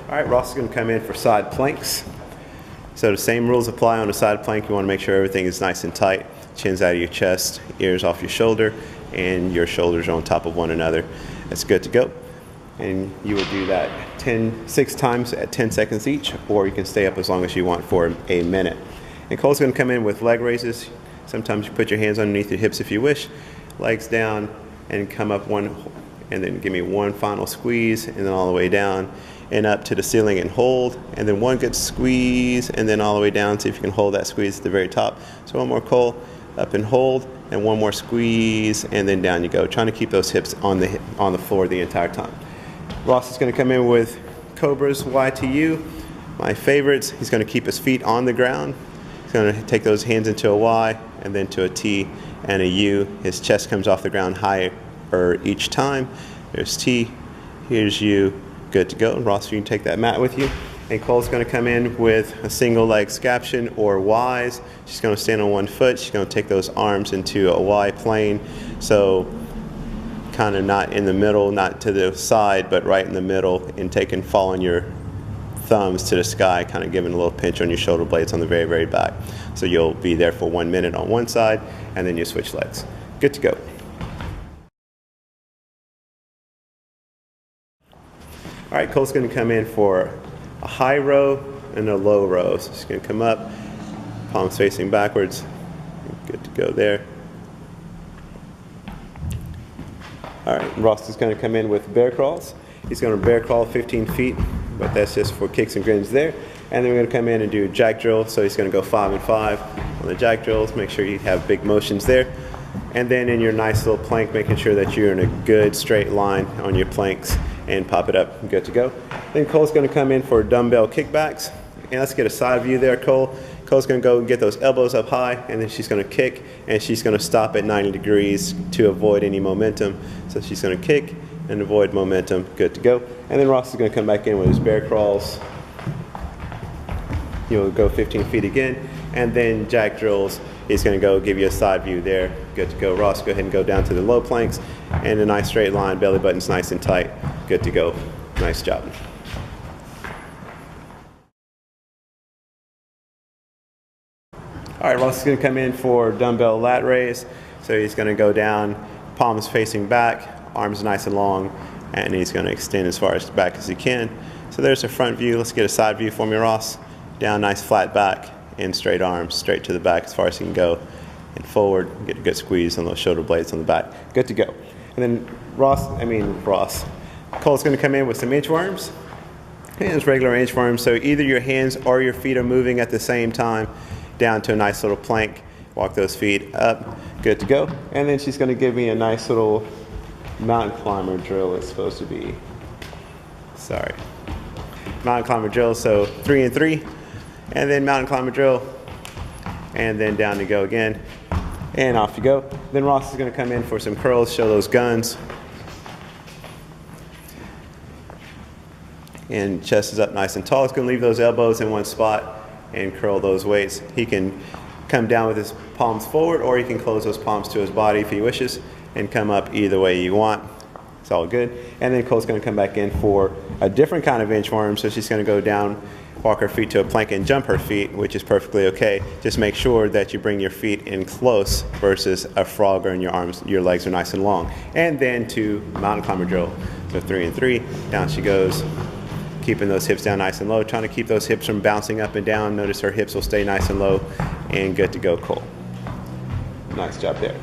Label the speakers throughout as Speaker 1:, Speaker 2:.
Speaker 1: All right, Ross is going to come in for side planks. So the same rules apply on a side plank. You want to make sure everything is nice and tight. Chin's out of your chest, ears off your shoulder, and your shoulders are on top of one another. That's good to go. And you will do that 6 times at 10 seconds each, or you can stay up as long as you want for a minute. And Cole's going to come in with leg raises. Sometimes you put your hands underneath your hips if you wish, legs down, and come up one, and then give me one final squeeze, and then all the way down and up to the ceiling and hold, and then one good squeeze, and then all the way down. See if you can hold that squeeze at the very top. So one more, Cole, up and hold, and one more squeeze, and then down you go. Trying to keep those hips on the floor the entire time. Ross is going to come in with Cobras Y to U. My favorites. He's going to keep his feet on the ground. He's going to take those hands into a Y, and then to a T and a U. His chest comes off the ground higher each time. There's T, here's U. Good to go. Ross, you can take that mat with you. And Cole's going to come in with a single leg scaption or Ys. She's going to stand on one foot. She's going to take those arms into a Y plane. So kind of not in the middle, not to the side, but right in the middle, and following your thumbs to the sky, kind of giving a little pinch on your shoulder blades on the very, very back. So you'll be there for 1 minute on one side, and then you switch legs. Good to go. All right, Cole's going to come in for a high row and a low row. So she's going to come up, palms facing backwards. Good to go there. All right, Ross is going to come in with bear crawls. He's going to bear crawl 15 feet, but that's just for kicks and grins there. And then we're going to come in and do jack drill. So he's going to go 5 and 5 on the jack drills. Make sure you have big motions there. And then in your nice little plank, making sure that you're in a good straight line on your planks and pop it up. Good to go. Then Cole's going to come in for dumbbell kickbacks. And let's get a side view there, Cole. Cole's going to go get those elbows up high, and then she's going to kick, and she's going to stop at 90 degrees to avoid any momentum. So she's going to kick and avoid momentum. Good to go. And then Ross is going to come back in with his bear crawls. You'll go 15 feet again, and then jack drills. He's going to go give you a side view there. Good to go. Ross, go ahead and go down to the low planks, and a nice straight line. Belly button's nice and tight. Good to go. Nice job. All right, Ross is going to come in for dumbbell lat raise. So he's going to go down, palms facing back, arms nice and long, and he's going to extend as far as back as he can. So there's a front view. Let's get a side view for me, Ross. Down, nice flat back, and straight arms, straight to the back as far as he can go, and forward. Get a good squeeze on those shoulder blades on the back. Good to go. And then Cole's going to come in with some inchworms. And it's regular inchworms. So either your hands or your feet are moving at the same time down to a nice little plank. Walk those feet up. Good to go. And then she's going to give me a nice little mountain climber drill. It's supposed to be. Sorry. Mountain climber drill. So 3 and 3. And then mountain climber drill. And then down to go again. And off you go. Then Ross is going to come in for some curls. Show those guns. And chest is up nice and tall. He's going to leave those elbows in one spot and curl those weights. He can come down with his palms forward, or he can close those palms to his body if he wishes, and come up either way you want. It's all good. And then Cole's going to come back in for a different kind of inchworm. So she's going to go down, walk her feet to a plank, and jump her feet, which is perfectly okay. Just make sure that you bring your feet in close versus a frog, or in your arms, your legs are nice and long. And then to mountain climber drill. So 3 and 3, down she goes. Keeping those hips down nice and low, trying to keep those hips from bouncing up and down. Notice her hips will stay nice and low, and good to go, Cole. Nice job there.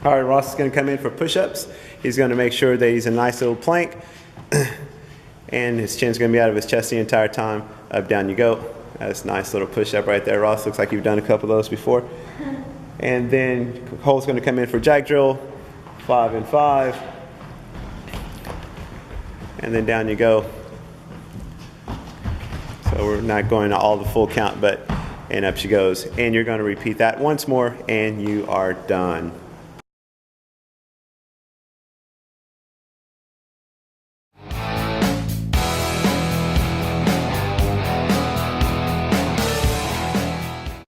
Speaker 1: All right, Ross is going to come in for push-ups. He's going to make sure that he's a nice little plank, and his chin's going to be out of his chest the entire time. Up, down you go. That's a nice little push-up right there, Ross. Looks like you've done a couple of those before. And then Cole's going to come in for jack drill, 5 and 5. And then down you go. So we're not going to all the full count, and up she goes. And you're going to repeat that once more, and you are done.